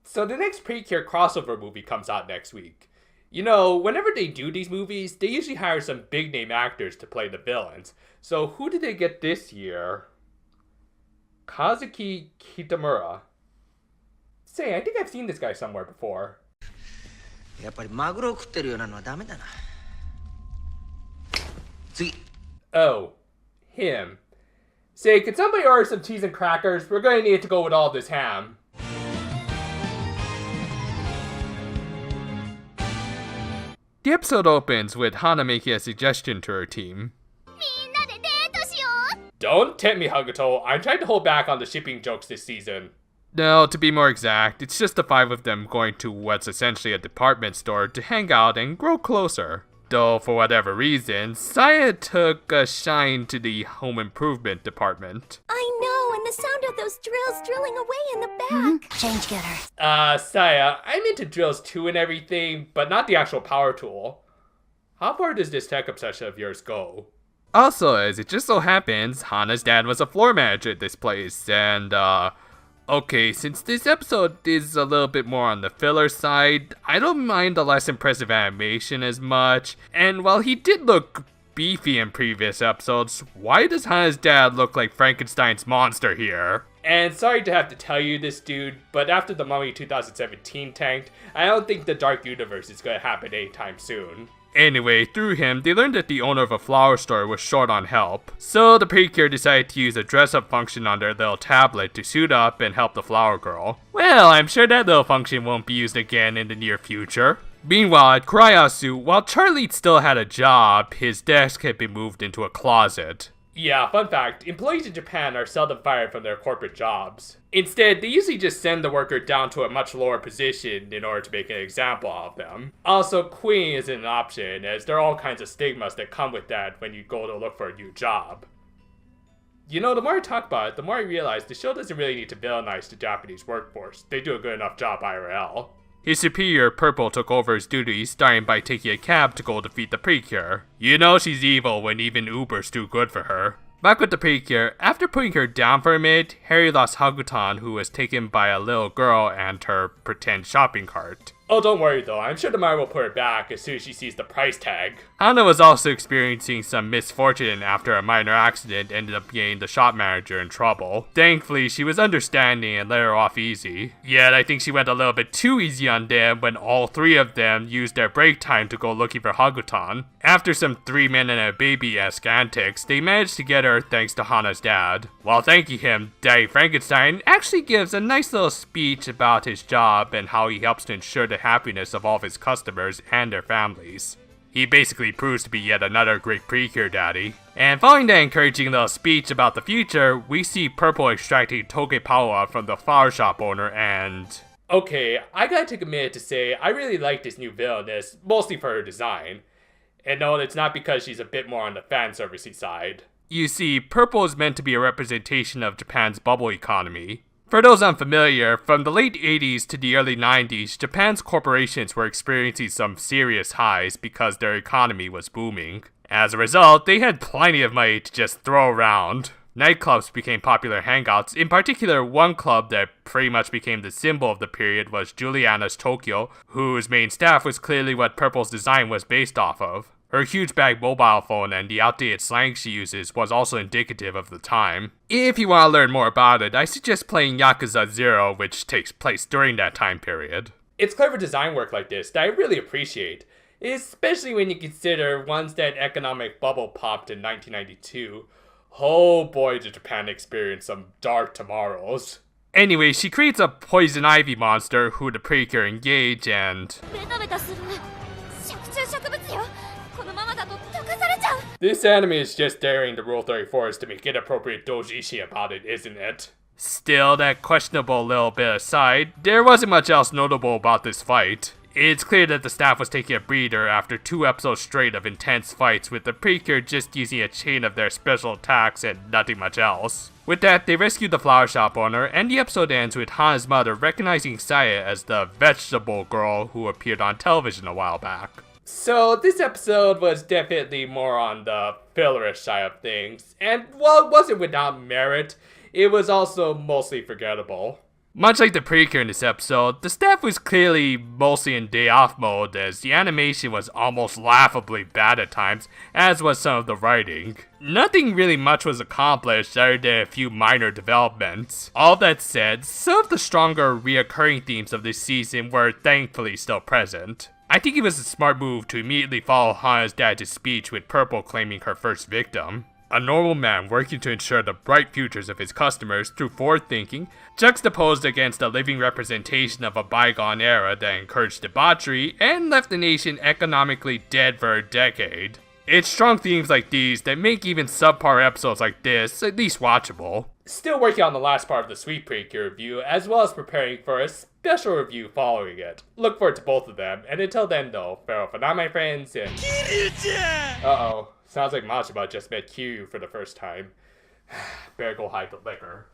So the next Precure crossover movie comes out next week. You know, whenever they do these movies, they usually hire some big name actors to play the villains. So who did they get this year? Kazuki Kitamura. Say, I think I've seen this guy somewhere before. やっぱりマグロを食ってるようなのはダメだな。次。Oh, him. Say, could somebody order some cheese and crackers? We're gonna need to go with all this ham. The episode opens with Hana making a suggestion to her team. Don't tempt me, Haguto. I'm trying to hold back on the shipping jokes this season. No, to be more exact, it's just the five of them going to what's essentially a department store to hang out and grow closer. Though, for whatever reason, Saya took a shine to the home improvement department. I know, and the sound of those drills drilling away in the back. Change getter. Saya, I'm into drills too and everything, but not the actual power tool. How far does this tech obsession of yours go? Also, as it just so happens, Hana's dad was a floor manager at this place, and, okay, since this episode is a little bit more on the filler side, I don't mind the less impressive animation as much, and while he did look beefy in previous episodes, why does Hana's dad look like Frankenstein's monster here? And sorry to have to tell you this, dude, but after the Mummy 2017 tanked, I don't think the Dark Universe is gonna happen anytime soon. Anyway, through him, they learned that the owner of a flower store was short on help. So the Precure decided to use a dress-up function on their little tablet to suit up and help the flower girl. Well, I'm sure that little function won't be used again in the near future. Meanwhile, at Kuryasu, while Charlie still had a job, his desk had been moved into a closet. Yeah, fun fact, employees in Japan are seldom fired from their corporate jobs. Instead, they usually just send the worker down to a much lower position in order to make an example of them. Also, quitting isn't an option, as there are all kinds of stigmas that come with that when you go to look for a new job. You know, the more I talk about it, the more I realize the show doesn't really need to villainize the Japanese workforce. They do a good enough job IRL. His superior, Purple, took over his duties, starting by taking a cab to go defeat the Precure. You know she's evil when even Uber's too good for her. Back with the Precure, after putting her down for a minute, Harry lost Hagutan, who was taken by a little girl and her pretend shopping cart. Oh, don't worry though, I'm sure Tamara will put her back as soon as she sees the price tag. Hana was also experiencing some misfortune after a minor accident ended up getting the shop manager in trouble. Thankfully, she was understanding and let her off easy. Yet, I think she went a little bit too easy on them when all three of them used their break time to go looking for Hagutan. After some 3 men and a baby-esque antics, they managed to get her thanks to Hana's dad. While thanking him, Daddy Frankenstein actually gives a nice little speech about his job and how he helps to ensure the happiness of all of his customers and their families. He basically proves to be yet another great Precure daddy. And following that encouraging little speech about the future, we see Purple extracting Togepawa from the flower shop owner and... Okay, I gotta take a minute to say I really like this new villainess, mostly for her design. And no, it's not because she's a bit more on the fan servicey side. You see, Purple is meant to be a representation of Japan's bubble economy. For those unfamiliar, from the late 80s to the early 90s, Japan's corporations were experiencing some serious highs because their economy was booming. As a result, they had plenty of money to just throw around. Nightclubs became popular hangouts. In particular, one club that pretty much became the symbol of the period was Juliana's Tokyo, whose main staff was clearly what Purple's design was based off of. Her huge bag mobile phone and the outdated slang she uses was also indicative of the time. If you want to learn more about it, I suggest playing Yakuza 0, which takes place during that time period. It's clever design work like this that I really appreciate, especially when you consider once that economic bubble popped in 1992. Oh boy, did Japan experience some dark tomorrows. Anyway, she creates a poison ivy monster who the Precure engage and... This anime is just daring the Rule 34s to make inappropriate doujinshi about it, isn't it? Still, that questionable little bit aside, there wasn't much else notable about this fight. It's clear that the staff was taking a breather after 2 episodes straight of intense fights with the Precure just using a chain of their special attacks and nothing much else. With that, they rescue the flower shop owner, and the episode ends with Hana's mother recognizing Saya as the vegetable girl who appeared on television a while back. So this episode was definitely more on the fillerish side of things, and while it wasn't without merit, it was also mostly forgettable. Much like the Precure in this episode, the staff was clearly mostly in day off mode as the animation was almost laughably bad at times, as was some of the writing. Nothing really much was accomplished other than a few minor developments. All that said, some of the stronger reoccurring themes of this season were thankfully still present. I think it was a smart move to immediately follow Hana's dad to speech with Purple claiming her first victim. A normal man working to ensure the bright futures of his customers through forward thinking, juxtaposed against a living representation of a bygone era that encouraged debauchery and left the nation economically dead for a decade. It's strong themes like these that make even subpar episodes like this at least watchable. Still working on the last part of the Sweet Precure review, as well as preparing for a special review following it. Look forward to both of them, and until then though, farewell for now my friends, and... Uh-oh. Sounds like Machima just met Kiryu for the first time. Better go hide the liquor.